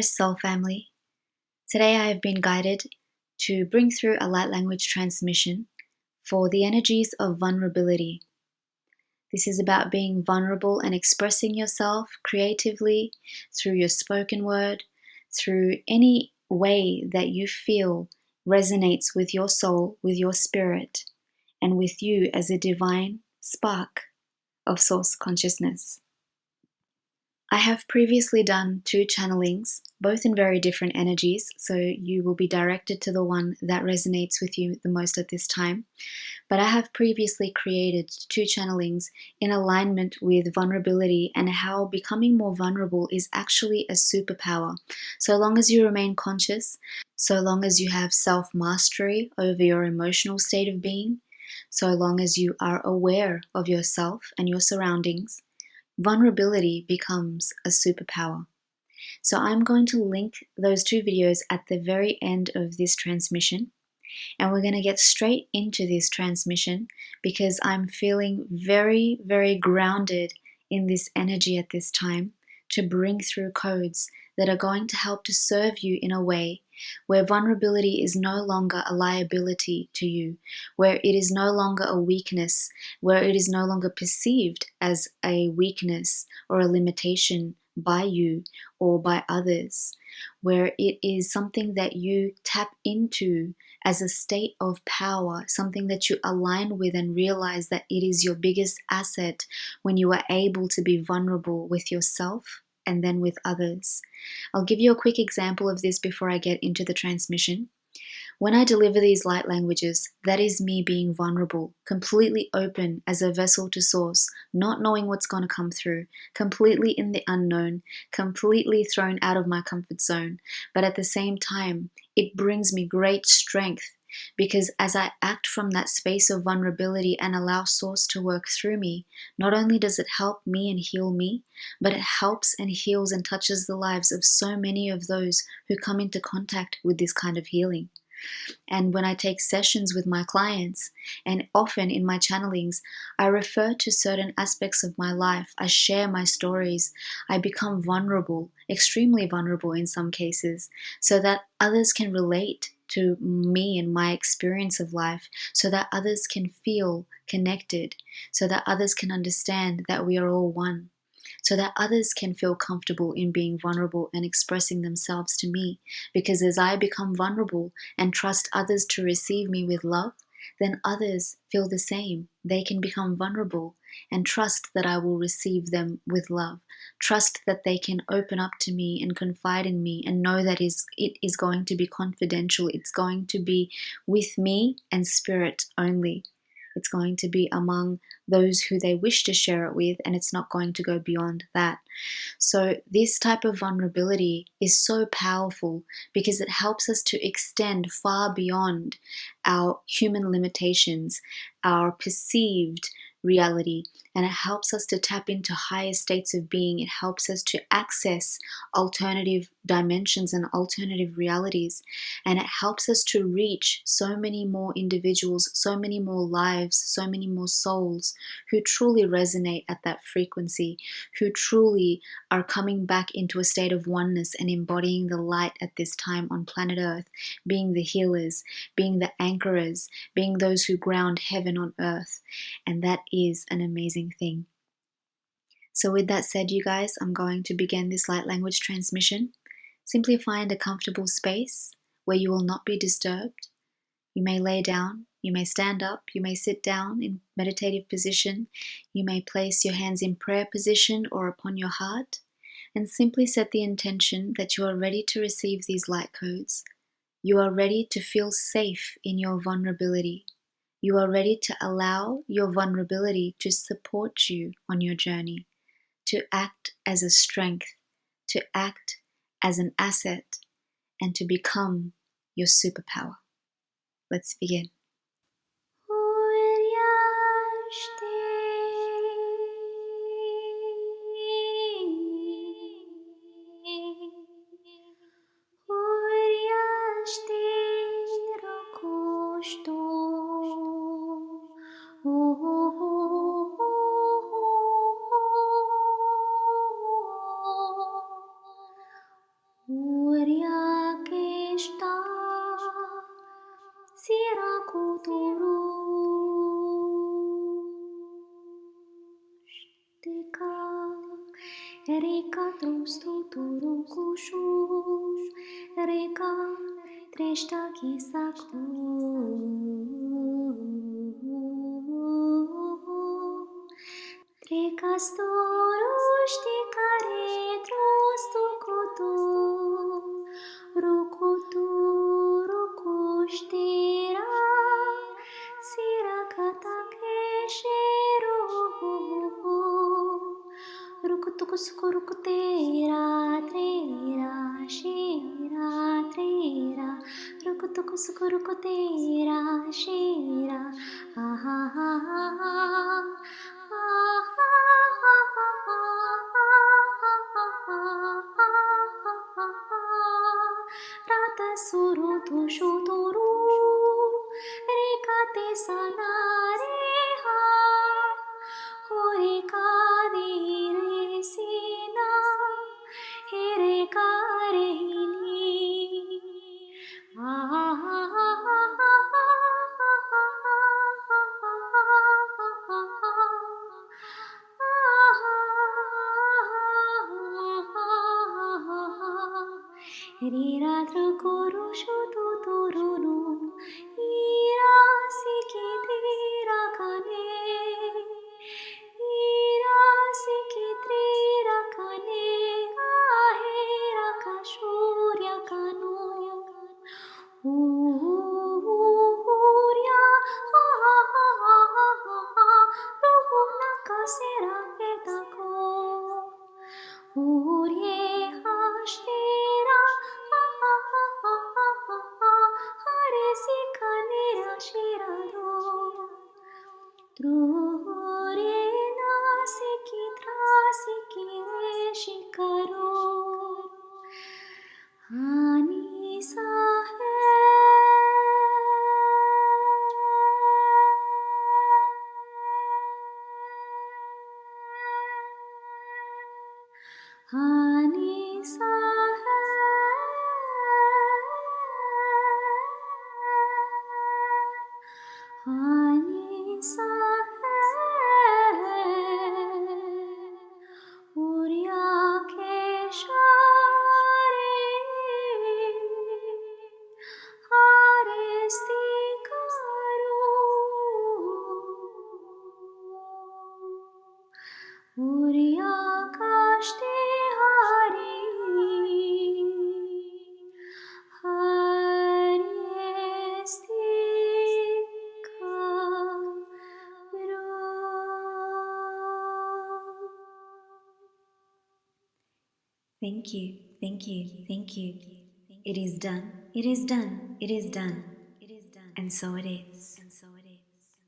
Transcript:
dearest soul family. Today I have been guided to bring through a light language transmission for the energies of vulnerability. This is about being vulnerable and expressing yourself creatively through your spoken word, through any way that you feel resonates with your soul, with your spirit, and with you as a divine spark of source consciousness. I have previously done 2 channelings, both in very different energies, so you will be directed to the one that resonates with you the most at this time. But I have previously created 2 channelings in alignment with vulnerability and how becoming more vulnerable is actually a superpower. So long as you remain conscious, so long as you have self-mastery over your emotional state of being, so long as you are aware of yourself and your surroundings, vulnerability becomes a superpower. So I'm going to link those 2 videos at the very end of this transmission. And we're going to get straight into this transmission because I'm feeling very, very grounded in this energy at this time to bring through codes that are going to help to serve you in a way where vulnerability is no longer a liability to you, where it is no longer a weakness, where it is no longer perceived as a weakness or a limitation by you or by others, where it is something that you tap into as a state of power, something that you align with and realize that it is your biggest asset when you are able to be vulnerable with yourself and then with others. I'll give you a quick example of this before I get into the transmission. When I deliver these light languages, that is me being vulnerable, completely open as a vessel to source, not knowing what's going to come through, completely in the unknown, completely thrown out of my comfort zone. But at the same time, it brings me great strength because as I act from that space of vulnerability and allow source to work through me, not only does it help me and heal me, but it helps and heals and touches the lives of so many of those who come into contact with this kind of healing. And when I take sessions with my clients, and often in my channelings, I refer to certain aspects of my life. I share my stories. I become vulnerable, extremely vulnerable in some cases, so that others can relate to me and my experience of life, so that others can feel connected, so that others can understand that we are all one, so that others can feel comfortable in being vulnerable and expressing themselves to me. Because as I become vulnerable and trust others to receive me with love, then others feel the same. They can become vulnerable and trust that I will receive them with love. Trust that they can open up to me and confide in me and know that it is going to be confidential. It's going to be with me and spirit only. It's going to be among those who they wish to share it with, and it's not going to go beyond that. So this type of vulnerability is so powerful because it helps us to extend far beyond our human limitations, our perceived reality, and it helps us to tap into higher states of being. It helps us to access alternative dimensions and alternative realities, and it helps us to reach so many more individuals, so many more lives, so many more souls who truly resonate at that frequency, who truly are coming back into a state of oneness and embodying the light at this time on planet Earth, being the healers, being the anchorers, being those who ground heaven on earth. And that is an amazing thing. So with that said, you guys, I'm going to begin this light language transmission. Simply find a comfortable space where you will not be disturbed. You may lay down, you may stand up, you may sit down in meditative position, you may place your hands in prayer position or upon your heart, and simply set the intention that you are ready to receive these light codes. You are ready to feel safe in your vulnerability. You are ready to allow your vulnerability to support you on your journey, to act as a strength, to act as an asset, and to become your superpower. Let's begin. Sirakuturushtika Reka Trustuturukushush Reka Trishta Kisaku Trikasturushtika Retrustukutu Rukutu Rukushtira Sirakatakeshiru Rukutukuskurukutera Trera Shira Trera Rukutukuskurukutera Shira Ha ha ha ha ha Rata surutu shuturu Rekate sanareha Horikadi resina Herekarehini Riratrukurushututurunu Irasikitrirakane Irasikitrirakane Aherakashuryakanu Urya Ruhunakaseraketako Urye Hashtira Haresikhanera Shirado Trurye Nasikitrasikire Shikaro Hani Sahe Hani Sahe Hani Sahe Urya Keshare Harestikaru Urya Kashte Hari Thank you, thank you, thank you. It is done, it is done, it is done. And so it is.